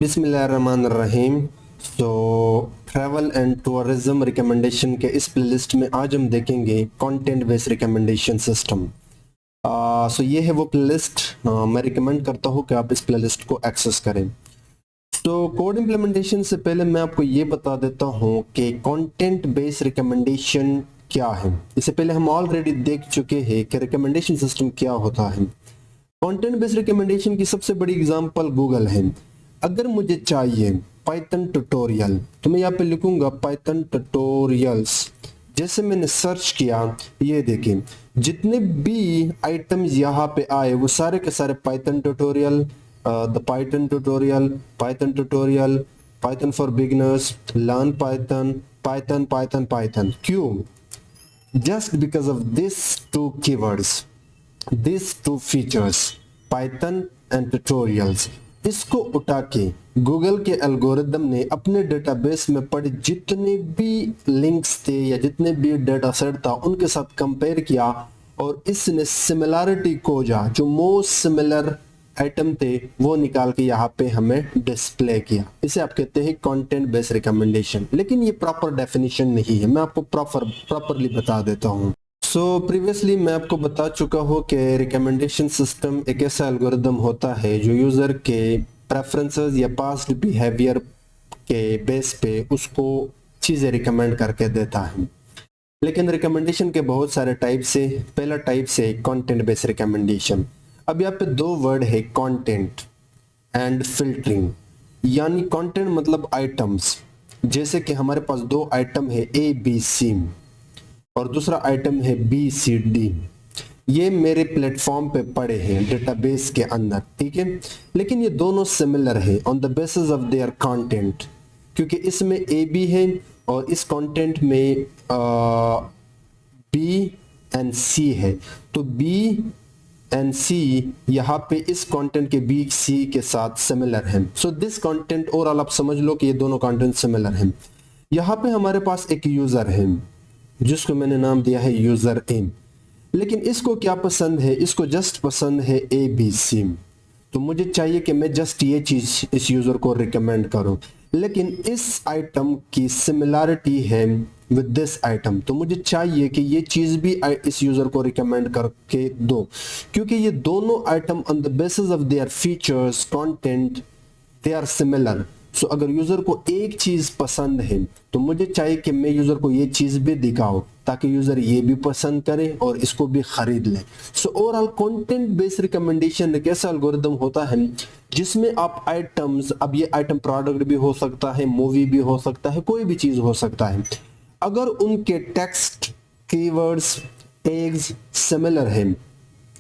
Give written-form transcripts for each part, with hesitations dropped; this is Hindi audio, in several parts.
बिस्मिल्लाहिर्रहमानिर्रहीम। सो ट्रैवल एंड टूरिज्म रिकमेंडेशन के इस प्लेलिस्ट में आज हम देखेंगे कंटेंट बेस्ड रिकमेंडेशन सिस्टम। सो ये है वो प्लेलिस्ट, मैं रिकमेंड करता हूँ कि आप इस प्लेलिस्ट को एक्सेस करें। तो कोड इम्प्लीमेंटेशन से पहले मैं आपको ये बता देता हूँ कि कंटेंट बेस्ड रिकमेंडेशन क्या है। इससे पहले हम ऑलरेडी देख चुके हैं कि रिकमेंडेशन सिस्टम क्या होता है। कंटेंट बेस्ड रिकमेंडेशन की सबसे बड़ी एग्जांपल गूगल है। अगर मुझे चाहिए पाइथन ट्यूटोरियल तो मैं यहाँ पे लिखूंगा पाइथन ट्यूटोरियल्स। जैसे मैंने सर्च किया, ये देखें जितने भी आइटम्स यहाँ पे आए वो सारे के सारे python tutorial, the python tutorial, python tutorial, python for beginners, learn python, python python python. क्यों? Just because of this two keywords, these two features, Python and tutorials। इसको उठा के गूगल के एल्गोरिदम ने अपने डेटाबेस में पड़े जितने भी लिंक्स थे या जितने भी डेटा सेट था उनके साथ कंपेयर किया और इसने सिमिलैरिटी खोजा, जो मोस्ट सिमिलर आइटम थे वो निकाल के यहाँ पे हमें डिस्प्ले किया। इसे आप कहते हैं कंटेंट बेस्ड रिकमेंडेशन। लेकिन ये प्रॉपर डेफिनेशन नहीं है, मैं आपको प्रॉपरली बता देता हूँ। प्रीवियसली मैं आपको बता चुका हूँ कि रिकमेंडेशन सिस्टम एक ऐसा एल्गोरिदम होता है जो यूज़र के प्रेफरेंसेस या पास्ट बिहेवियर के बेस पे उसको चीज़ें रिकमेंड करके देता है। लेकिन रिकमेंडेशन के बहुत सारे टाइप से, पहला टाइप से कंटेंट बेस्ड रिकमेंडेशन। अब यहाँ पे दो वर्ड है, कंटेंट एंड फिल्टरिंग। यानी कंटेंट मतलब आइटम्स, जैसे कि हमारे पास दो आइटम है ए बी सी और दूसरा आइटम है बी सी डी। ये मेरे प्लेटफॉर्म पे पड़े हैं डेटाबेस के अंदर, ठीक है। लेकिन ये दोनों सिमिलर है on the basis of their content, क्योंकि इसमें ए बी है और इस कंटेंट में बी एंड सी है। तो बी एंड सी यहाँ पे इस कंटेंट के बी सी के साथ सिमिलर है। सो दिस कंटेंट ओवरऑल आप समझ लो कि ये दोनों कंटेंट सिमिलर हैं। यहाँ पे हमारे पास एक यूजर है जिसको मैंने नाम दिया है यूजर इन। लेकिन इसको क्या पसंद है? इसको जस्ट पसंद है ए बी सी। तो मुझे चाहिए कि मैं जस्ट ये चीज इस यूजर को रिकमेंड करूं, लेकिन इस आइटम की सिमिलैरिटी है विद दिस आइटम, तो मुझे चाहिए कि ये चीज भी इस यूजर को रिकमेंड करके दो, क्योंकि ये दोनों item on the basis of their features content they are similar. So अगर यूजर को एक चीज पसंद है तो मुझे चाहिए कि मैं यूजर को ये चीज भी दिखाऊं ताकि यूजर ये भी पसंद करे और इसको भी खरीद ले। So overall content based recommendation एक ऐसा एल्गोरिदम होता है जिसमें आप आइटम्स, अब ये आइटम प्रोडक्ट भी हो सकता है, मूवी भी हो सकता है, कोई भी चीज हो सकता है, अगर उनके टेक्स्ट, कीवर्ड्स, टैग्स सिमिलर हैं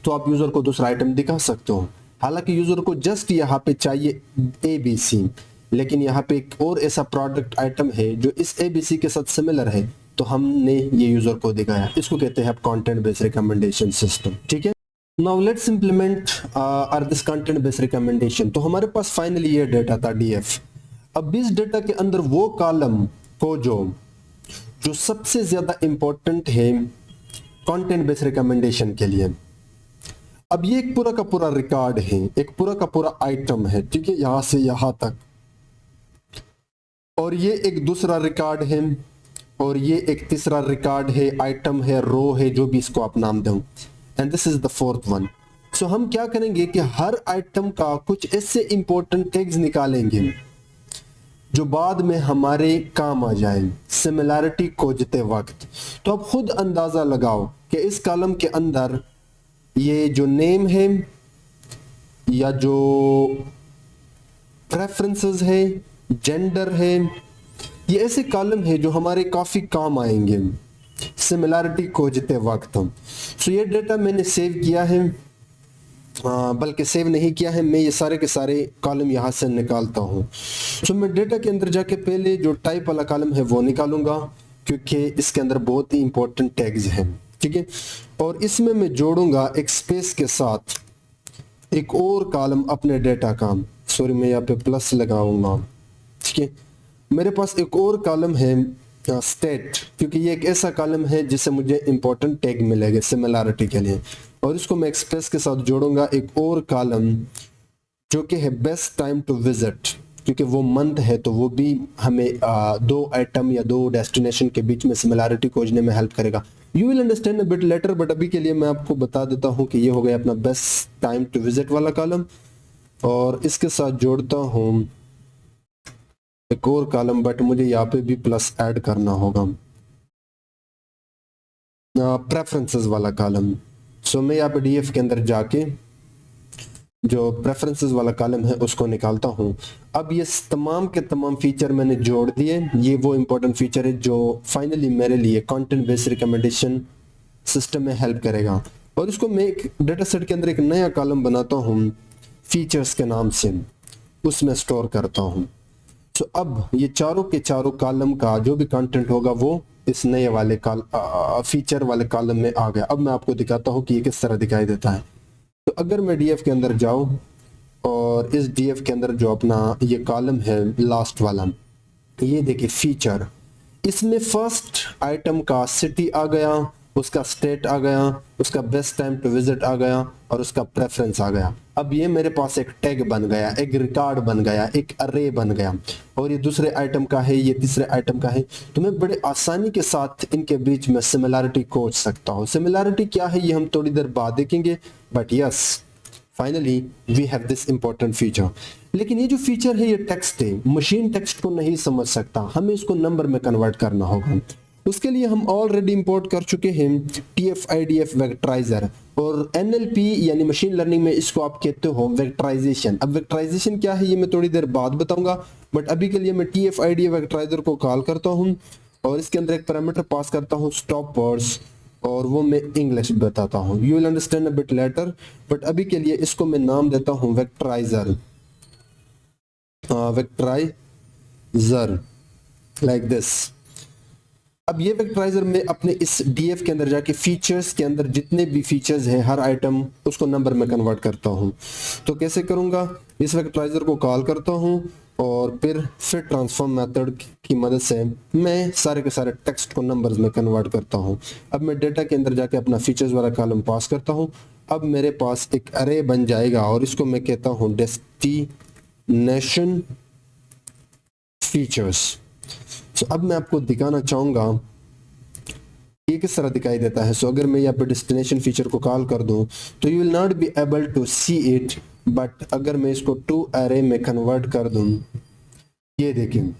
तो आप यूजर को दूसरा आइटम दिखा सकते हो। हालांकि यूजर को जस्ट यहाँ पे चाहिए ए बी सी, लेकिन यहाँ पे एक और ऐसा प्रोडक्ट आइटम है जो इस एबीसी के साथ सिमिलर है, तो हमने ये यूजर को दिखाया। इसको कहते हैं कंटेंट बेस्ड रिकमेंडेशन सिस्टम, ठीक है। Now let's implement our this content based recommendation. तो हमारे पास फाइनली ये डेटा था डीएफ। अब इस डेटा के अंदर वो कॉलम को जो सबसे ज्यादा इंपॉर्टेंट है कंटेंट बेस्ड रिकमेंडेशन के लिए। अब ये एक पूरा का पूरा रिकॉर्ड है, एक पूरा का पूरा आइटम है, ठीक है, यहां से यहां तक। और ये एक दूसरा रिकॉर्ड है और ये एक तीसरा रिकॉर्ड है, आइटम है, रो है, जो भी इसको आप नाम दो, and this is the fourth one. So हम क्या करेंगे कि हर आइटम का कुछ ऐसे इंपॉर्टेंट टैग्स निकालेंगे जो बाद में हमारे काम आ जाए सिमिलैरिटी खोजते वक्त। तो आप खुद अंदाजा लगाओ कि इस कॉलम के अंदर ये जो नेम है या जो प्रेफरेंसेस है, जेंडर है, ये ऐसे कॉलम है जो हमारे काफी काम आएंगे सिमिलैरिटी खोजते वक्त। सो ये डेटा मैंने सेव किया है, बल्कि सेव नहीं किया है, मैं ये सारे के सारे कॉलम यहाँ से निकालता हूँ। सो मैं डेटा के अंदर जाके पहले जो टाइप वाला कॉलम है वो निकालूंगा, क्योंकि इसके अंदर बहुत ही इंपॉर्टेंट टैग्स हैं, ठीक है। और इसमें मैं जोड़ूंगा एक स्पेस के साथ एक और कॉलम अपने डेटा का, सॉरी मैं यहाँ पे प्लस लगाऊंगा, ठीक है। मेरे पास एक और कॉलम है स्टेट, क्योंकि ये एक ऐसा कॉलम है जिससे मुझे इंपॉर्टेंट टैग मिलेगा सिमिलैरिटी के लिए, और इसको मैं एक्सप्रेस के साथ जोड़ूंगा एक और कॉलम जो कि है बेस्ट टाइम टू विजिट, क्योंकि वो मंथ है तो वो भी हमें दो आइटम या दो डेस्टिनेशन के बीच में सिमिलैरिटी खोजने में हेल्प करेगा। You will understand a bit letter, but अभी के लिए मैं आपको बता देता हूँ कि ये हो गया अपना बेस्ट टाइम टू विजिट वाला कॉलम, और इसके साथ जोड़ता हूँ एक और कॉलम, बट मुझे यहाँ पे भी प्लस ऐड करना होगा, प्रेफरेंसेस वाला कॉलम। सो मैं यहाँ पे डीएफ के अंदर जाके जो प्रेफरेंसेस वाला कॉलम है उसको निकालता हूँ। अब ये तमाम के तमाम फीचर मैंने जोड़ दिए, ये वो इंपॉर्टेंट फीचर है जो फाइनली मेरे लिए कंटेंट बेस्ड रिकमेंडेशन सिस्टम में हेल्प करेगा। और इसको मैं एक डेटा सेट के अंदर एक नया कॉलम बनाता हूँ फीचर्स के नाम से, उसमें स्टोर करता हूँ। सो अब ये चारों के चारों कॉलम का जो भी कंटेंट होगा वो इस नए वाले फीचर वाले कॉलम में आ गया। अब मैं आपको दिखाता हूँ कि ये किस तरह दिखाई देता है। तो अगर मैं डीएफ के अंदर जाऊं और इस डीएफ के अंदर जो अपना ये कॉलम है लास्ट वाला, ये देखिए फीचर, इसमें फर्स्ट आइटम का सिटी आ गया, उसका स्टेट आ गया, उसका बेस्ट टाइम टू विजिट आ गया और उसका प्रेफरेंस आ गया। अब ये मेरे पास एक टैग बन गया, एक रिकॉर्ड बन गया, एक अरे बन गया, और ये दूसरे आइटम का है, ये तीसरे आइटम का है। तो मैं बड़े आसानी के साथ इनके बीच में सिमिलैरिटी खोज सकता हूँ। सिमिलैरिटी क्या है ये हम थोड़ी देर बाद देखेंगे, but yes finally we have this important feature. लेकिन ये जो फीचर है ये टेक्स्ट है, मशीन टेक्स्ट को नहीं समझ सकता, हमें इसको नंबर में कन्वर्ट करना होगा। उसके लिए हम ऑलरेडी इंपोर्ट कर चुके हैं TF-IDF वेक्टराइजर, और NLP यानी मशीन लर्निंग में इसको आप कहते हो वेक्टराइजेशन। अब वेक्टराइजेशन क्या है ये मैं थोड़ी देर बाद बताऊंगा, बट अभी के लिए मैं TF-IDF वेक्टराइजर को कॉल करता हूं और इसके अंदर एक पैरामीटर पास करता हूं स्टॉप वर्ड्स, और वो मैं इंग्लिश बताता हूं। You will understand a bit letter, but अभी के लिए इसको मैं नाम देता हूं वेक्टराइजर, वेक्टराइजर लाइक दिस। अब ये वेक्टराइजर में अपने इस डीएफ के अंदर जाके फीचर्स के अंदर जितने भी फीचर्स हैं हर आइटम उसको नंबर में कन्वर्ट करता हूं। तो कैसे करूंगा, इस वेक्टराइजर को कॉल करता हूं और फिर ट्रांसफॉर्म मेथड की मदद से मैं सारे के सारे टेक्स्ट को नंबर्स में कन्वर्ट करता हूं। अब मैं डेटा के अंदर जाके अपना फीचर्स वाला कॉलम पास करता हूं। अब मेरे पास एक अरे बन जाएगा और इसको मैं कहता हूं डेस्टिनेशन फीचर्स। तो अब मैं आपको दिखाना चाहूंगा ये किस तरह दिखाई देता है। सो अगर मैं यहाँ पे डेस्टिनेशन फीचर को कॉल कर दूं तो you will not be able to see it, but अगर मैं इसको टू अरे में कन्वर्ट कर दूं, ये देखें,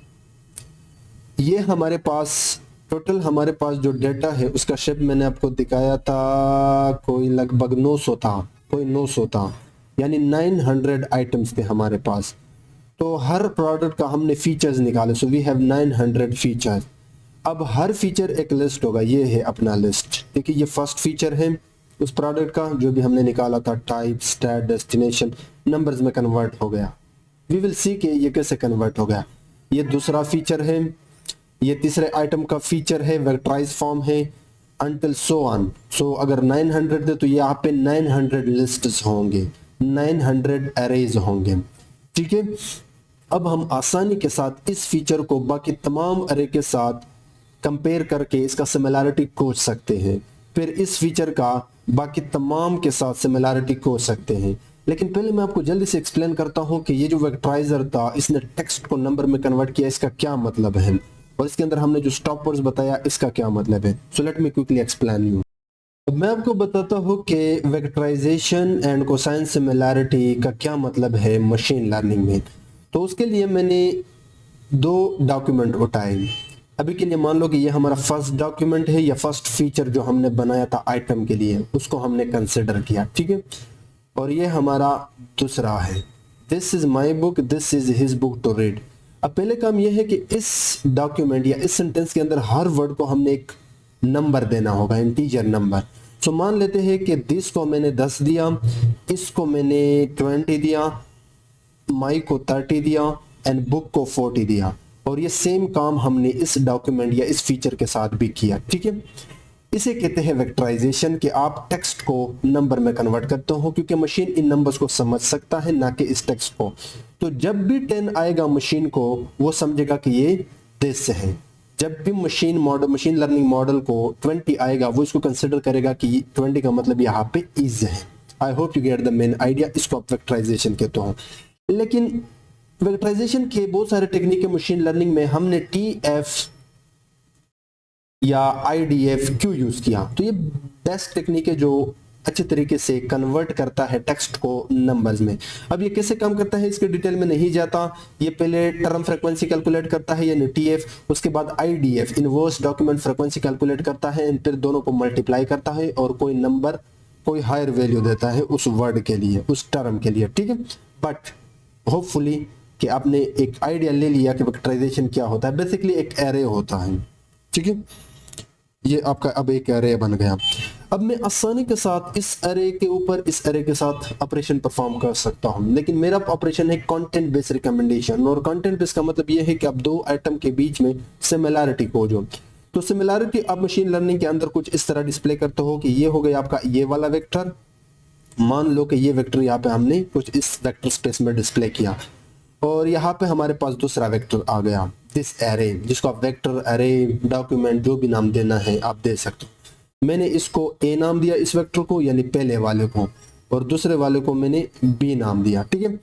ये हमारे पास टोटल हमारे पास जो डेटा है उसका शेप मैंने आपको दिखाया था, कोई लगभग 900 था, कोई 900 था, यानी 900 आइटम्स थे हमारे पास। तो हर प्रोडक्ट का हमने फीचर्स निकाले, सो वी हैव 900 फीचर्स। अब हर फीचर एक लिस्ट होगा, ये है अपना लिस्ट। देखिए ये फर्स्ट फीचर है उस प्रोडक्ट का जो भी हमने निकाला था, टाइप, स्टैट, डेस्टिनेशन, नंबर्स में कन्वर्ट हो गया। वी विल सी कि ये कैसे कन्वर्ट हो गया। ये दूसरा फीचर है, ये तीसरे आइटम का फीचर है, वेक्टराइज फॉर्म है, until so on। सो अगर 900 थे तो यहाँ पे 900 लिस्ट्स होंगे, 900 अरेज होंगे, ठीक है। अब हम आसानी के साथ इस फीचर को बाकी तमाम अरे के साथ कंपेयर करके इसका सिमिलैरिटी खोज सकते हैं, फिर इस फीचर का बाकी तमाम के साथ सिमिलैरिटी खोज सकते हैं। लेकिन पहले मैं आपको जल्दी से एक्सप्लेन करता हूं कि ये जो वेक्टराइजर था इसने टेक्स्ट को नंबर में कन्वर्ट किया, इसका क्या मतलब है, और इसके अंदर हमने जो स्टॉप वर्ड्स बताया इसका क्या मतलब है। So let me quickly explain you. अब मैं आपको बताता हूं कि वेक्टराइजेशन एंड कोसाइन सिमिलैरिटी का क्या मतलब है मशीन लर्निंग में। तो उसके लिए मैंने दो डॉक्यूमेंट उठाए। अभी के लिए मान लो कि ये हमारा फर्स्ट डॉक्यूमेंट है या फर्स्ट फीचर जो हमने बनाया था आइटम के लिए, उसको हमने कंसिडर किया, ठीक है। और ये हमारा दूसरा है, this is my book, this is his book to read. अब पहले काम यह है कि इस डॉक्यूमेंट या इस सेंटेंस के अंदर हर वर्ड को हमने एक नंबर देना होगा, इंटीजर नंबर। सो मान लेते हैं कि दिस को मैंने 10 दिया, इसको मैंने 20 दिया, माई को 30 दिया एंड बुक को 40 दिया। और ये सेम काम हमने इस डॉक्यूमेंट या इस फीचर के साथ भी किया, ठीक है। इसे कहते हैं वेक्टराइजेशन, कि आप टेक्स्ट को नंबर में कन्वर्ट करते हो, क्योंकि मशीन इन नंबर्स को समझ सकता है ना कि इस टेक्स्ट को। तो जब भी 10 आएगा मशीन को वो समझेगा कि ये दिस है। जब भी मशीन लर्निंग मॉडल को 20 आएगा वो इसको कंसिडर करेगा कि 20 का मतलब यहाँ पे इज है। I hope you get the main idea. इसको आप वेक्टराइजेशन कहते हो। लेकिन वेक्टराइजेशन के बहुत सारे टेक्निक है मशीन लर्निंग में, हमने TF या IDF क्यों यूज किया? तो ये बेस्ट टेक्निक है जो अच्छे तरीके से कन्वर्ट करता है टेक्स्ट को नंबर्स में। अब ये कैसे काम करता है इसके डिटेल में नहीं जाता। ये पहले टर्म फ्रीक्वेंसी कैलकुलेट करता है यानी TF, उसके बाद IDF inverse document frequency calculate करता है, फिर दोनों को मल्टीप्लाई करता है और कोई नंबर, कोई हायर वैल्यू देता है उस वर्ड के लिए, उस टर्म के लिए, ठीक है। बट होपफुली कि आपने एक आइडिया ले लिया कि वेक्टराइजेशन क्या होता है। बेसिकली एक एरे होता है, ठीक है। ये आपका अब एक एरे बन गया। अब मैं आसानी के साथ इस एरे के ऊपर इस एरे के साथ ऑपरेशन परफॉर्म कर सकता हूं, लेकिन मेरा ऑपरेशन है कंटेंट बेस्ड रिकमेंडेशन। और कंटेंट बेस्ड का मतलब ये है कि आप दो आइटम के बीच में सिमिलैरिटी खोजो। तो सिमिलैरिटी आप मशीन लर्निंग के अंदर कुछ इस तरह डिस्प्ले करते हो कि ये हो गया आपका ये वाला वेक्टर, मान लो कि ये वेक्टर यहाँ पे हमने कुछ इस वेक्टर स्पेस में डिस्प्ले किया, और यहाँ पे हमारे पास दूसरा वेक्टर आ गया, दिस एरे, जिसको आप वेक्टर, एरे, डॉक्यूमेंट जो भी नाम देना है आप दे सकते हो। मैंने इसको A नाम दिया इस वेक्टर को, यानी पहले वाले को, और दूसरे वाले को मैंने B नाम दिया, ठीक है।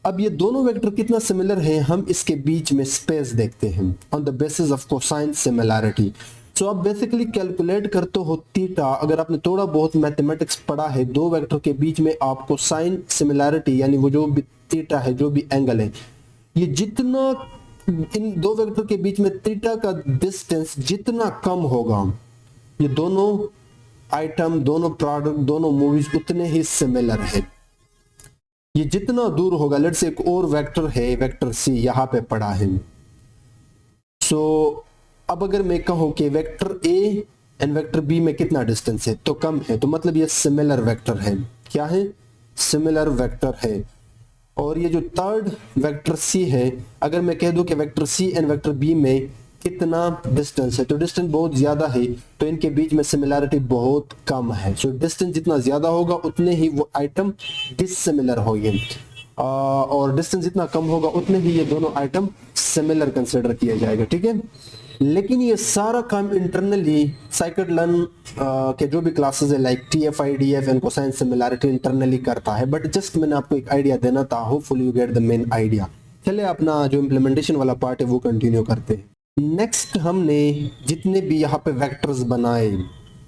अब ये दोनों वेक्टर कितना सिमिलर हैं, हम इसके बीच में स्पेस देखते हैं on the basis of cosine similarity. So आप बेसिकली कैलकुलेट करते हो थीटा। अगर आपने थोड़ा बहुत मैथमेटिक्स पढ़ा है, दो वेक्टर के बीच में आप कोसाइन सिमिलैरिटी यानी वो जो भी थीटा है, जो भी एंगल है, ये जितना इन दो वेक्टर के बीच में थीटा का डिस्टेंस जितना कम होगा, ये दोनों आइटम, दोनों प्रोडक्ट, दोनों मूवीज उतने ही सिमिलर है। ये जितना दूर होगा, लेट्स से एक और वेक्टर है, वेक्टर C यहां पे पड़ा है। सो अब अगर मैं कहूं कि vector A and vector B में कितना डिस्टेंस है, तो कम है, तो मतलब ये सिमिलर वेक्टर है। क्या है? सिमिलर वेक्टर है। और ये जो थर्ड वेक्टर C है, अगर मैं कह दूं कि vector C and vector B में कितना डिस्टेंस है, तो डिस्टेंस बहुत ज्यादा है, तो इनके बीच में सिमिलैरिटी बहुत कम है। सो डिस्टेंस जितना ज्यादा होगा उतने ही वो आइटम डिससिमिलर होंगे, और डिस्टेंस जितना कम होगा उतने ही ये दोनों आइटम सिमिलर कंसिडर किया जाएगा, ठीक है। लेकिन ये सारा काम इंटरनली साइकिट लर्न के जो भी क्लासेस है like TF, IDF and cosine similarity internally करता है। बट जस्ट मैंने आपको एक आइडिया देना था, hopefully you get the main idea. चलिए अपना जो इम्प्लीमेंटेशन वाला पार्ट है वो कंटिन्यू करते हैं। नेक्स्ट हमने जितने भी यहाँ पे वेक्टर्स बनाए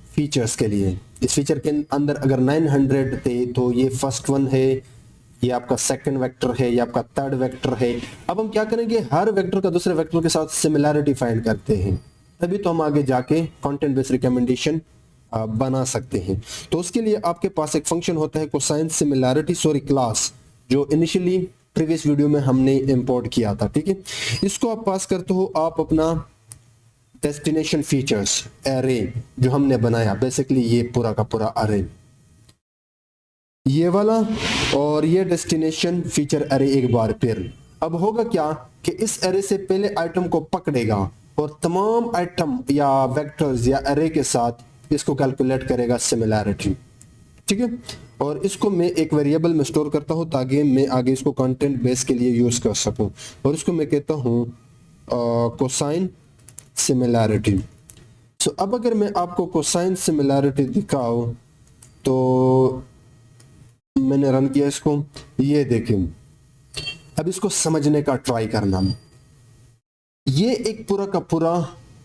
फीचर्स के लिए, इस फीचर के अंदर अगर 900 थे, तो ये फर्स्ट वन है, ये आपका सेकंड वेक्टर है, ये आपका थर्ड वेक्टर है। अब हम क्या करेंगे, हर वेक्टर का दूसरे वेक्टर के साथ सिमिलैरिटी फाइंड करते हैं, तभी तो हम आगे जाके कंटेंट बेस्ड रिकमेंडेशन बना सकते हैं। तो उसके लिए आपके पास एक फंक्शन होता है कोसाइन सिमिलैरिटी क्लास, जो इनिशियली प्रीवियस वीडियो में हमने इंपोर्ट किया था, ठीक है। इसको आप पास करते हो, आप अपना डेस्टिनेशन फीचर्स एरे जो हमने बनाया, बेसिकली ये पूरा का पूरा अरे, ये वाला, और ये डेस्टिनेशन फीचर एरे एक बार फिर। अब होगा क्या कि इस एरे से पहले आइटम को पकड़ेगा और तमाम आइटम या वेक्टर्स या एरे के साथ इसको कैलकुलेट करेगा सिमिलैरिटी, ठीक है। और इसको मैं एक वेरिएबल में स्टोर करता हूं ताकि मैं आगे इसको कंटेंट बेस के लिए यूज कर सकूं, और इसको मैं कहता हूं कोसाइन सिमिलैरिटी। सो अब अगर मैं आपको कोसाइन सिमिलैरिटी दिखाऊं, तो मैंने रन किया इसको, ये देखें। अब इसको समझने का ट्राई करना, ये एक पूरा का पूरा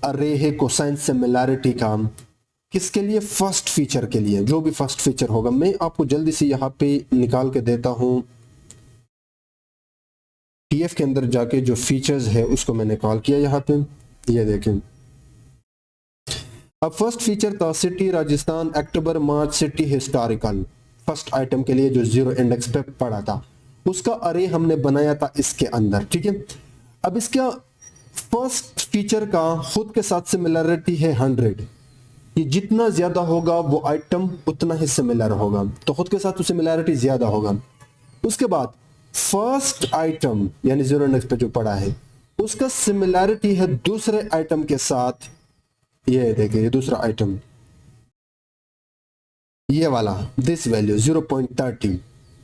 अरे है कोसाइन सिमिलैरिटी का, किसके लिए? फर्स्ट फीचर के लिए। जो भी फर्स्ट फीचर होगा मैं आपको जल्दी से यहाँ पे निकाल के देता हूं। TF के अंदर जाके जो फीचर्स है उसको मैंने कॉल किया यहाँ पे, ये देखें। अब फर्स्ट फीचर था सिटी राजस्थान, अक्टूबर मार्च, सिटी हिस्टोरिकल, फर्स्ट आइटम के लिए जो 0 इंडेक्स पे पड़ा था, उसका अरे हमने बनाया था इसके अंदर, ठीक है। अब इसका फर्स्ट फीचर का खुद के साथ सिमिलरिटी है 100। ये जितना ज्यादा होगा वो आइटम उतना ही सिमिलर होगा, तो खुद के साथ सिमिलरिटी ज्यादा होगा। उसके बाद फर्स्ट आइटम यानी 0 इंडेक्स पे जो पड़ा है उसका सिमिलरिटी है दूसरे आइटम के साथ, ये देखिए ये दूसरा आइटम, ये वाला दिस वैल्यू 0.30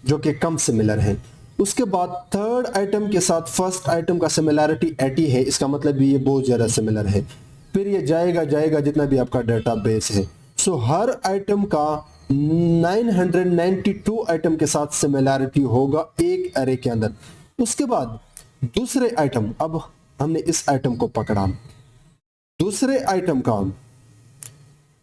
जो कि कम सिमिलर है। उसके बाद थर्ड आइटम के साथ फर्स्ट आइटम का सिमिलरिटी 80 है, इसका मतलब भी ये बहुत ज्यादा सिमिलर है। फिर ये जाएगा जितना भी आपका डेटाबेस है। सो हर आइटम का 992 आइटम के साथ सिमिलरिटी होगा एक एरे के अंदर। उसके बाद दूसरे आइटम, अब हमने इस आइटम को पकड़ा, दूसरे आइटम का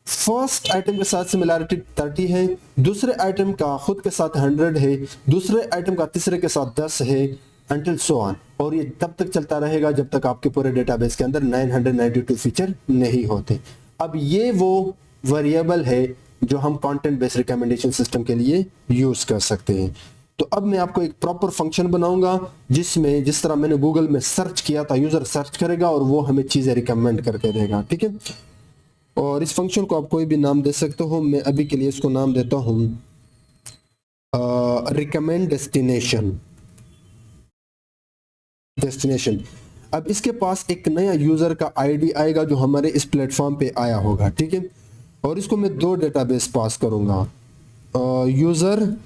फर्स्ट आइटम के साथ सिमिलैरिटी 30 है, दूसरे आइटम का खुद के साथ 100 है, दूसरे आइटम का तीसरे के साथ 10 है, until so on। और ये तब तक चलता रहेगा जब तक आपके पूरे डेटाबेस के अंदर 992 फीचर नहीं होते। अब ये वो वेरिएबल है जो हम कंटेंट बेस्ड रिकमेंडेशन सिस्टम के लिए यूज कर सकते हैं। तो अब मैं आपको एक प्रॉपर फंक्शन बनाऊंगा जिसमें जिस तरह मैंने गूगल में सर्च किया था, यूजर सर्च करेगा और वो हमें चीजें रिकमेंड करके देगा, ठीक है। और इस फंक्शन को आप कोई भी नाम दे सकते हो, मैं अभी के लिए इसको नाम देता हूं रिकमेंड डेस्टिनेशन। अब इसके पास एक नया यूजर का आईडी आएगा जो हमारे इस प्लेटफॉर्म पे आया होगा, ठीक है। और इसको मैं दो डेटाबेस पास करूंगा, यूजर,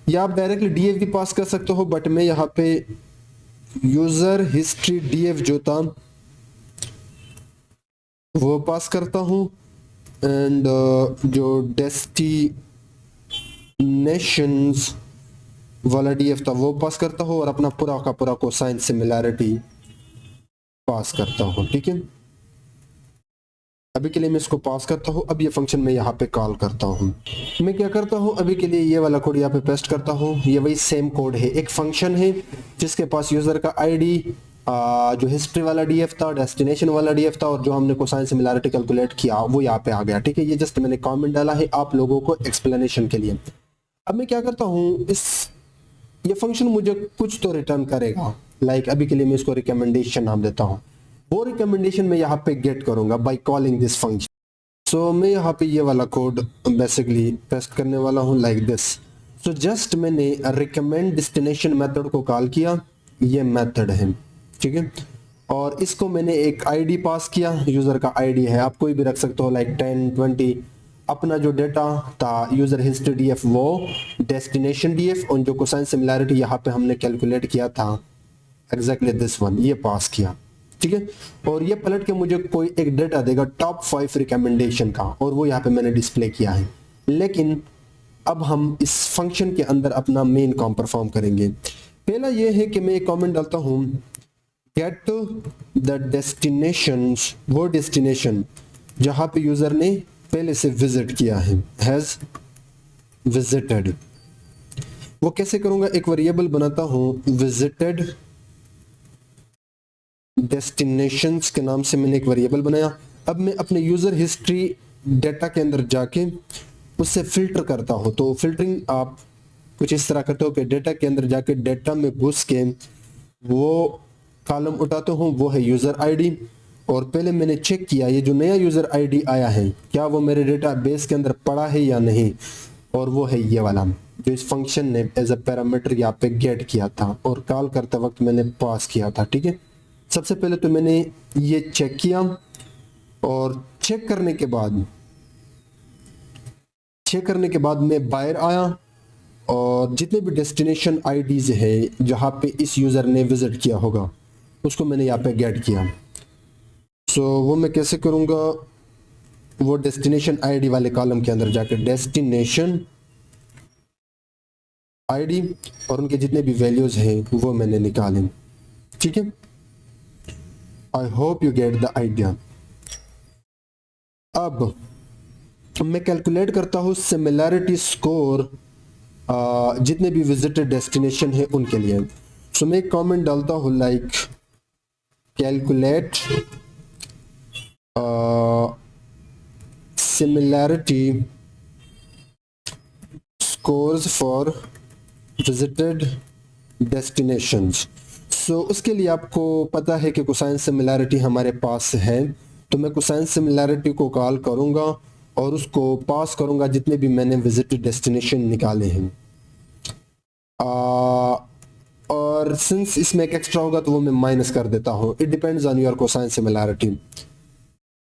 या आप डायरेक्टली डीएफ भी पास कर सकते हो, बट मैं यहाँ पे यूजर हिस्ट्री डीएफ जो था वो पास करता हूँ, एंड जो डेस्टिनेशंस वाला डीएफ था वो पास करता हूँ, और अपना पूरा का पूरा कोसाइन सिमिलैरिटी पास करता हूँ, ठीक है। अभी के लिए मैं इसको पास करता हूँ। अब ये फंक्शन मैं यहाँ पे कॉल करता हूँ। मैं क्या करता हूँ, अभी के लिए ये वाला कोड यहाँ पे पेस्ट करता हूँ। ये वही सेम कोड है, एक फंक्शन है जिसके पास यूजर का आईडी, जो हिस्ट्री वाला डीएफ था, डेस्टिनेशन वाला डीएफ था, और जो हमने कोसाइन सिमिलैरिटी कैलकुलेट किया वो यहाँ पे आ गया, ठीक है। ये जस्ट मैंने कॉमेंट डाला है आप लोगों को एक्सप्लेनेशन के लिए। अब मैं क्या करता हूँ, ये फंक्शन मुझे कुछ तो रिटर्न करेगा, लाइक अभी के लिए मैं इसको रिकमेंडेशन नाम देता हूँ। वो रिकमेंडेशन मैं यहाँ पे गेट करूंगा बाय कॉलिंग दिस फंक्शन। सो मैं यहाँ पे ये वाला कोड बेसिकली पेस्ट करने वाला हूँ लाइक दिस। सो जस्ट मैंने रिकमेंड डेस्टिनेशन मेथड को कॉल किया, ये मेथड है, ठीक है। और इसको मैंने एक आईडी पास किया, यूजर का आईडी है, आप कोई भी रख सकते हो, लाइक 10 20। अपना जो डेटा था यूजर हिस्ट्री डीएफ वो डेस्टिनेशन डीएफ, और जो कोसाइन सिमिलैरिटी यहाँ पे हमने कैलकुलेट किया था एग्जैक्टली दिस वन, ये पास किया, ठीक है। और ये पलट के मुझे कोई एक डेटा देगा टॉप 5 रिकमेंडेशन का, और वो यहाँ पे मैंने डिस्प्ले किया है। लेकिन अब हम इस फंक्शन के अंदर अपना मेन काम परफॉर्म करेंगे। पहला ये है कि मैं एक कमेंट डालता हूँ गेट द डेस्टिनेशंस, वो डेस्टिनेशन जहाँ पे यूजर ने पहले से विजिट किया है, हैज विजिटेड। वो कैसे करूंगा, एक वेरिएबल बनाता हूं विजिटेड डेस्टिनेशंस के नाम से मैंने एक वेरिएबल बनाया। अब मैं अपने यूजर हिस्ट्री डेटा के अंदर जाके उससे फिल्टर करता हूं। तो फिल्टरिंग आप कुछ इस तरह करते हो कि डेटा के अंदर जाके डेटा में घुस के वो कॉलम उठाते हूं, वो है यूजर आईडी। और पहले मैंने चेक किया ये जो नया यूजर आईडी आया है क्या वो मेरे डेटा बेस के अंदर पड़ा है या नहीं, और वो है ये वाला जो इस फंक्शन ने एज अ पैरामीटर यहाँ पे गेट किया था और कॉल करते वक्त मैंने पास किया था, ठीक है। सबसे पहले तो मैंने ये चेक किया, और चेक करने के बाद मैं बाहर आया, और जितने भी डेस्टिनेशन आईडीज है जहाँ पे इस यूजर ने विजिट किया होगा उसको मैंने यहाँ पे गेट किया। सो वो मैं कैसे करूँगा, वो डेस्टिनेशन आईडी वाले कॉलम के अंदर जाकर डेस्टिनेशन आईडी और उनके जितने भी वैल्यूज हैं वो मैंने निकाले, ठीक है। I hope you get the idea. अब मैं कैलकुलेट करता हूँ सिमिलैरिटी स्कोर जितने भी विजिटेड डेस्टिनेशन है उनके लिए। सो मैं एक कमेंट डालता हूँ like calculate similarity scores for visited destinations। सो उसके लिए आपको पता है कि कोसाइन सिमिलैरिटी हमारे पास है, तो मैं कोसाइन सिमिलैरिटी को कॉल करूंगा और उसको पास करूंगा जितने भी मैंने विजिटेड डेस्टिनेशन निकाले हैं। और सिंस इसमें एक एक्स्ट्रा होगा तो वो मैं माइनस कर देता हूँ। It depends on your cosine similarity.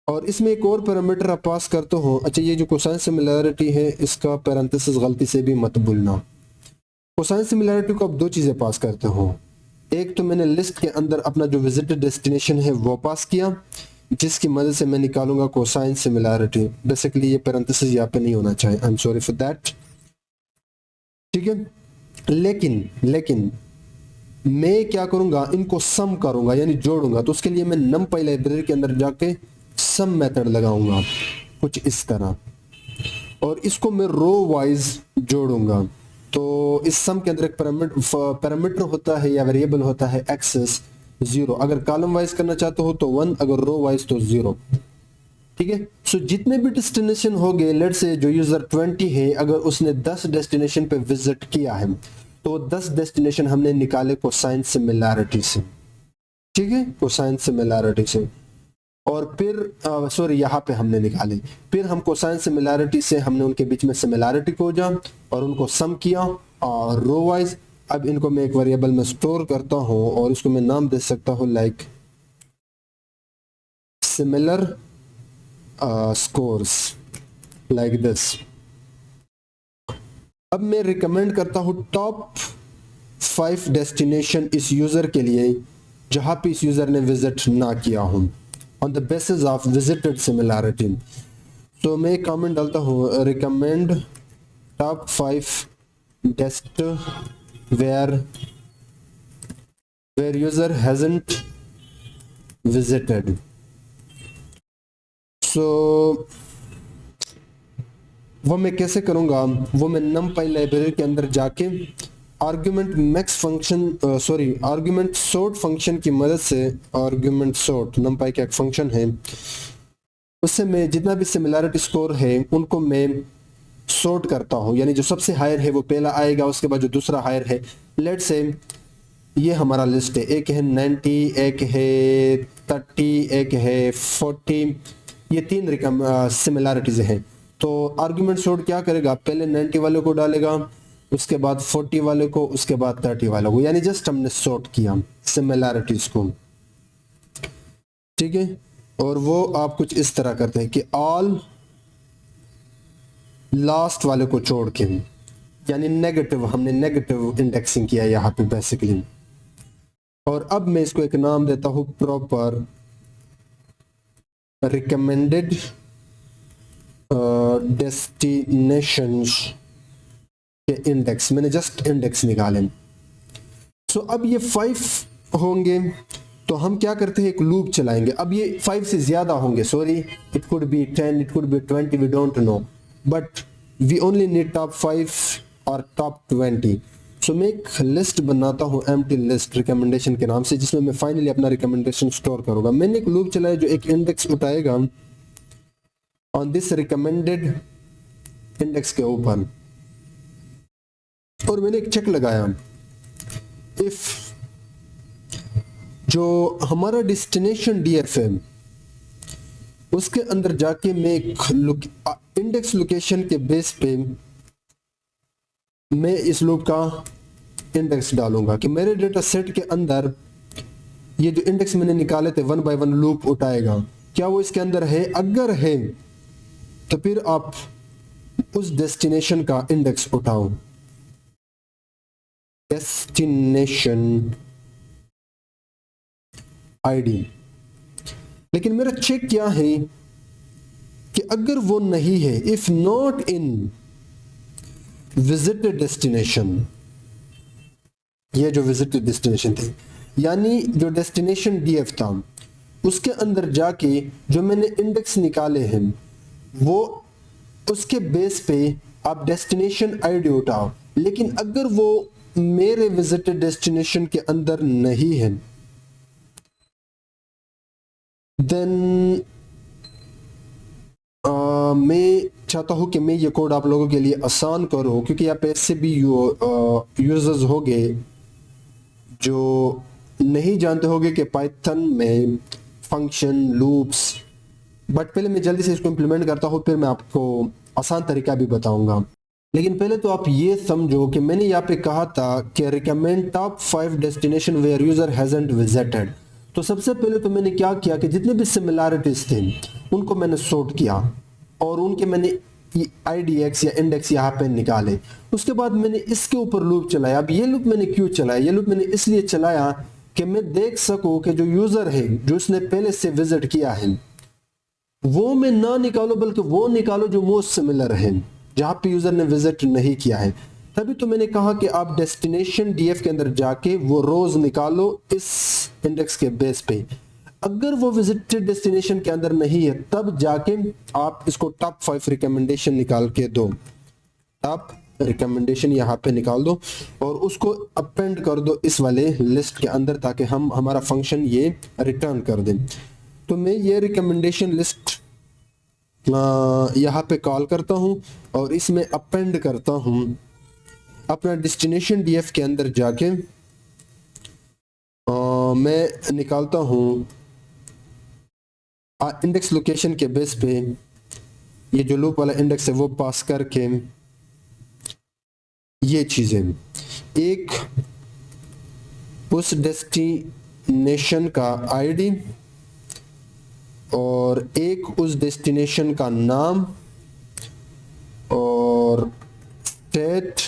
और इसमें एक और पैरामीटर आप पास करते हो। अच्छा, ये जो कोसाइन सिमिलैरिटी है इसका पैरेंथेसिस गलती से भी मत भूलना। कोसाइन सिमिलैरिटी को आप दो चीज़ें पास करते हो। एक तो मैंने लिस्ट के अंदर अपना जो विजिटेड डेस्टिनेशन है वो पास किया, जिसकी मदद से मैं निकालूंगा कोसाइन सिमिलैरिटी। बेसिकली ये पैरेंथेसिस यहाँ पे नहीं होना चाहिए, I am sorry for that, ठीक है। लेकिन मैं क्या करूंगा, इनको सम करूंगा यानी जोड़ूंगा। तो उसके लिए मैं numpy लाइब्रेरी के अंदर जाके सम मेथड लगाऊंगा कुछ इस तरह, और इसको मैं रो वाइज जोड़ूंगा। तो इस सम के अंदर एक पैरामीटर होता है या वेरिएबल होता है एक्सेस 0। अगर कॉलम वाइज करना चाहते हो तो 1, अगर रो वाइज तो 0। ठीक है। सो जितने भी डेस्टिनेशन हो गए, लेट्स से जो यूजर 20 है, अगर उसने 10 डेस्टिनेशन पे विजिट किया है तो 10 डेस्टिनेशन हमने निकाले कोसाइन सिमिलैरिटी से। ठीक है, कोसाइन सिमिलैरिटी से। और फिर सॉरी यहाँ पे हमने निकाले, फिर हम कोसाइन सिमिलैरिटी से हमने उनके बीच में सिमिलैरिटी खोजा और उनको सम किया और रो वाइज। अब इनको मैं एक वेरिएबल में स्टोर करता हूँ और इसको मैं नाम दे सकता हूँ like similar scores like this. अब मैं रिकमेंड करता हूँ टॉप 5 डेस्टिनेशन इस यूजर के लिए जहां पे इस यूजर ने विजिट ना किया हो, on the basis of visited similarity. तो मैं एक कमेंट डालता हूँ, रिकमेंड टॉप 5 डेस्ट where user hasn't visited. So वो मैं कैसे करूंगा, वो मैं numpy लाइब्रेरी के अंदर जाके argument max function argument sort function की मदद से, आर्गुमेंट सॉर्ट numpy का एक फंक्शन है, उससे मैं जितना भी सिमिलैरिटी स्कोर है उनको मैं सॉर्ट करता हूँ। यानी जो सबसे हायर है वो पहला आएगा, उसके बाद जो दूसरा हायर है। लेट्स से ये हमारा लिस्ट है, एक है 90, एक है 30, एक है 40, ये 3 सिमिलैरिटीज हैं। तो आर्गुमेंट सॉर्ट क्या करेगा, पहले 90 वाले को डालेगा, उसके बाद 40 वाले को, उसके बाद 30 वाले को, यानी जस्ट हमने सॉर्ट किया सिमिलैरिटीज को। ठीक है। और वो आप कुछ इस तरह करते हैं कि ऑल लास्ट वाले को छोड़ के, यानी नेगेटिव, हमने नेगेटिव इंडेक्सिंग किया यहाँ पे बेसिकली। और अब मैं इसको एक नाम देता हूं प्रॉपर रिकमेंडेड डेस्टिनेशंस के इंडेक्स। मैंने जस्ट इंडेक्स निकाले। सो अब ये 5 होंगे तो हम क्या करते हैं, एक लूप चलाएंगे। अब ये 5 से ज्यादा होंगे, sorry, it could be 10, it could be 20, we don't know, but we only need top 5 और टॉप 20। सो मैं एक लिस्ट बनाता हूँ, एम्प्टी लिस्ट रिकमेंडेशन के नाम से, जिसमें मैं फाइनली अपना रिकमेंडेशन स्टोर करूंगा। मैंने एक लूप चलाया जो एक इंडेक्स उठाएगा ऑन दिस रिकमेंडेड इंडेक्स के ऊपर, और मैंने एक चेक लगाया, इफ जो हमारा डेस्टिनेशन डीएफ है उसके अंदर जाके मैं इंडेक्स लोकेशन के बेस पे मैं इस लूप का इंडेक्स डालूंगा कि मेरे डेटा सेट के अंदर ये जो इंडेक्स मैंने निकाले थे 1 बाय 1 लूप उठाएगा, क्या वो इसके अंदर है? अगर है तो फिर आप उस डेस्टिनेशन का इंडेक्स उठाओ, डेस्टिनेशन आईडी। लेकिन मेरा चेक क्या है कि अगर वो नहीं है, if not in visited destination, ये जो विजिटेड डेस्टिनेशन थे, यानी जो डेस्टिनेशन डीएफ था उसके अंदर जाके जो मैंने इंडेक्स निकाले हैं वो उसके बेस पे आप डेस्टिनेशन आईडी उठाओ। लेकिन अगर वो मेरे विजिटेड डेस्टिनेशन के अंदर नहीं है, देन मैं चाहता हूं कि मैं ये कोड आप लोगों के लिए आसान करूं, क्योंकि यहाँ पे ऐसे भी यूजर्स होंगे जो नहीं जानते होंगे कि पाइथन में फंक्शन लूप्स, बट पहले मैं जल्दी से इसको इम्प्लीमेंट करता हूँ, फिर मैं आपको आसान तरीका भी बताऊंगा। लेकिन पहले तो आप ये समझो कि मैंने यहाँ पे कहा था कि recommend top 5 destination where user hasn't visited. तो सबसे पहले तो मैंने क्या किया कि जितने भी सिमिलैरिटीज थे उनको मैंने सॉर्ट किया और उनके मैंने आईडीएक्स या इंडेक्स यहाँ पे निकाले। उसके बाद मैंने इसके ऊपर लूप चलाया। अब ये लूप मैंने क्यों चलाया? ये लूप मैंने इसलिए चलाया कि मैं देख सकूं कि जो यूजर है जो उसने पहले से विजिट किया है वो मैं ना निकालो, बल्कि वो निकालो जो मोस्ट सिमिलर है, जहां पे यूजर ने विजिट नहीं किया है। तभी तो मैंने कहा कि आप डेस्टिनेशन डीएफ के अंदर जाके वो रोज निकालो इस इंडेक्स के बेस पे। अगर वो विजिटेड डेस्टिनेशन के अंदर नहीं है तब जाके आप इसको टॉप 5 रिकमेंडेशन निकाल के दो, टॉप रिकमेंडेशन यहाँ पे निकाल दो और उसको अपेंड कर दो इस वाले लिस्ट के अंदर, ताकि हम हमारा फंक्शन ये रिटर्न कर दें। तो मैं ये रिकमेंडेशन लिस्ट यहाँ पे कॉल करता हूँ और इसमें अपेंड करता हूँ अपना डेस्टिनेशन डीएफ के अंदर जाके मैं निकालता हूँ इंडेक्स लोकेशन के बेस पे ये जो लूप वाला इंडेक्स है वो पास करके ये चीजें, एक उस डेस्टिनेशन का आईडी और एक उस डेस्टिनेशन का नाम और state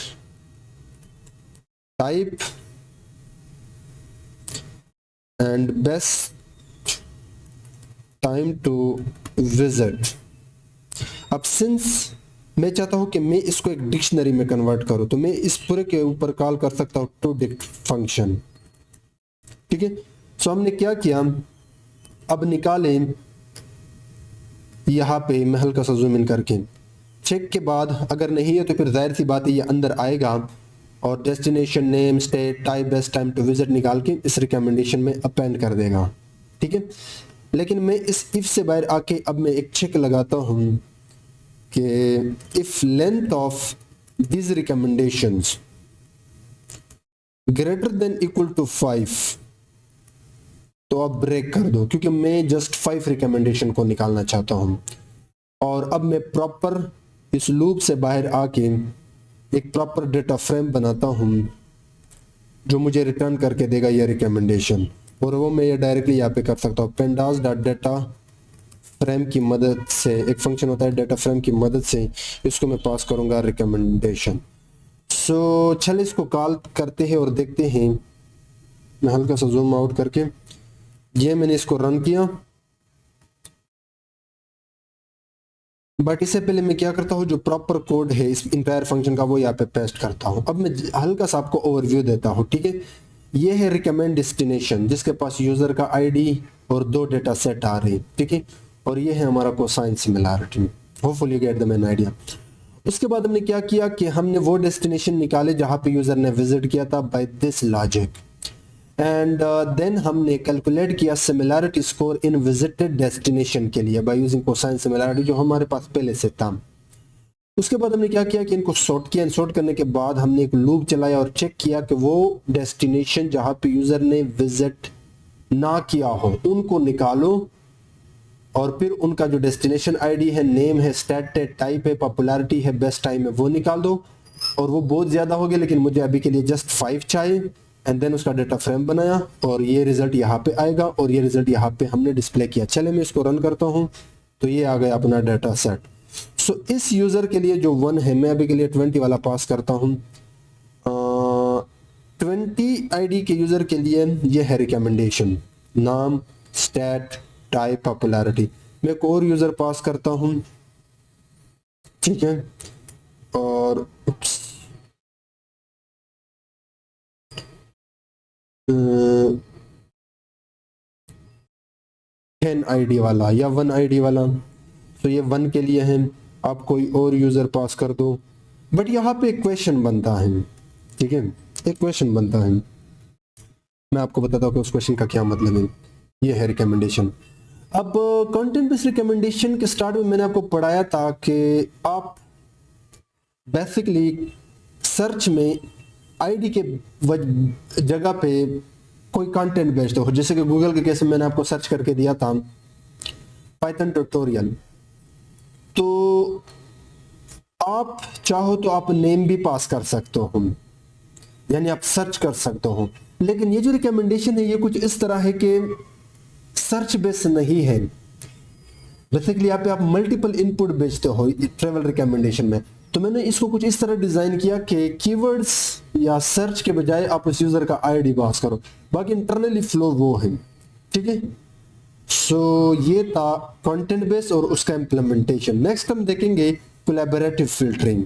type and best time to visit. अब सिंस मैं चाहता हूं कि मैं इसको एक डिक्शनरी में कन्वर्ट करूं, तो मैं इस पूरे के ऊपर कॉल कर सकता हूं टू डिक्ट फंक्शन। ठीक है, सो हमने क्या किया, अब निकालें यहां पे मैं हल्का सा जूम इन करके, चेक के बाद अगर नहीं है तो फिर जाहिर सी बात है ये अंदर आएगा और destination name state type best time to visit निकाल के इस रिकमेंडेशन में अपेंड कर देगा। ठीक है, लेकिन मैं इस इफ से बाहर आके अब मैं एक चेक लगाता हूं कि if length of these recommendations greater than equal to 5 तो आप ब्रेक कर दो, क्योंकि मैं जस्ट 5 रिकमेंडेशन को निकालना चाहता हूं और अब मैं प्रॉपर इस लूप से बाहर आके एक प्रॉपर डेटा फ्रेम बनाता हूं जो मुझे रिटर्न करके देगा ये रिकमेंडेशन, और वो मैं ये डायरेक्टली यहाँ पे कर सकता हूँ pandas डॉट डेटा फ्रेम की मदद से। एक फंक्शन होता है डेटा फ्रेम की मदद से, इसको मैं पास करूंगा रिकमेंडेशन। सो चल इसको कॉल करते हैं और देखते हैं। मैं हल्का सा जूम आउट करके ये मैंने इसको रन किया, बट इससे पहले मैं क्या करता हूँ, जो प्रॉपर कोड है इस इंटायर फंक्शन का वो यहाँ पे पेस्ट करता हूँ। अब मैं हल्का सा आपको ओवरव्यू देता हूँ। ठीक है, ये है रिकमेंड डेस्टिनेशन जिसके पास यूजर का आईडी और 2 डेटा सेट आ रहे हैं। ठीक है, और ये है हमारा cosine similarity. Hopefully you get the main idea. उसके बाद हमने क्या किया कि हमने वो डेस्टिनेशन निकाले जहां पे यूजर ने विजिट किया था by this logic, and then हमने कैलकुलेट किया similarity score in visited destination के लिए बाय यूजिंग कोसाइन सिमिलैरिटी जो हमारे पास पहले से था। उसके बाद हमने क्या किया कि इनको सॉर्ट किया, सॉर्ट करने के बाद हमने एक लूप चलाया और चेक किया कि वो डेस्टिनेशन जहां पे यूजर ने विजिट ना किया हो उनको निकालो और फिर उनका जो डेस्टिनेशन आईडी है, नेम है, स्टेट है, टाइप है, पॉपुलैरिटी है, बेस्ट टाइम है, वो निकाल दो। और वो बहुत ज्यादा हो गया लेकिन मुझे अभी के लिए जस्ट 5 चाहिए, एंड देन उसका डेटा फ्रेम बनाया और ये रिजल्ट यहाँ पे आएगा और ये रिजल्ट यहाँ पे हमने डिस्प्ले किया। चले मैं इसको रन करता हूँ तो ये आ गया अपना डेटा सेट। सो इस यूजर के लिए जो 1 है, मैं अभी के लिए 20 वाला पास करता हूँ। 20 आईडी के यूजर के लिए ये है रिकमेंडेशन, नाम, स्टेट, टाइप, पॉपुलैरिटी। मैं एक और यूजर पास करता हूं, ठीक है, और 10 आईडी वाला या 1 आईडी वाला। तो ये 1 के लिए है, आप कोई और यूजर पास कर दो। बट यहाँ पे एक क्वेश्चन बनता है, ठीक है, एक क्वेश्चन बनता है। मैं आपको बताता हूँ कि उस क्वेश्चन का क्या मतलब है। ये है रिकमेंडेशन। अब कंटेंट बेस्ड रिकमेंडेशन के स्टार्ट में मैंने आपको पढ़ाया था कि आप बेसिकली सर्च में आईडी के जगह पे कोई कंटेंट भेजते हो। जैसे कि गूगल के केस में मैंने आपको सर्च करके दिया था पाइथन ट्यूटोरियल, तो आप चाहो तो आप नेम भी पास कर सकते हो, यानी आप सर्च कर सकते हो। लेकिन ये जो रिकमेंडेशन है ये कुछ इस तरह है कि सर्च बेस नहीं है। बेसिकली यहाँ पे आप मल्टीपल इनपुट भेजते हो ट्रैवल रिकमेंडेशन में, तो मैंने इसको कुछ इस तरह डिजाइन किया कि कीवर्ड्स या सर्च के बजाय आप उस यूजर का आईडी पास करो, बाकी इंटरनली फ्लो वो है। ठीक है, सो ये था कंटेंट बेस और उसका इंप्लीमेंटेशन। नेक्स्ट हम देखेंगे कोलैबोरेटिव फिल्टरिंग।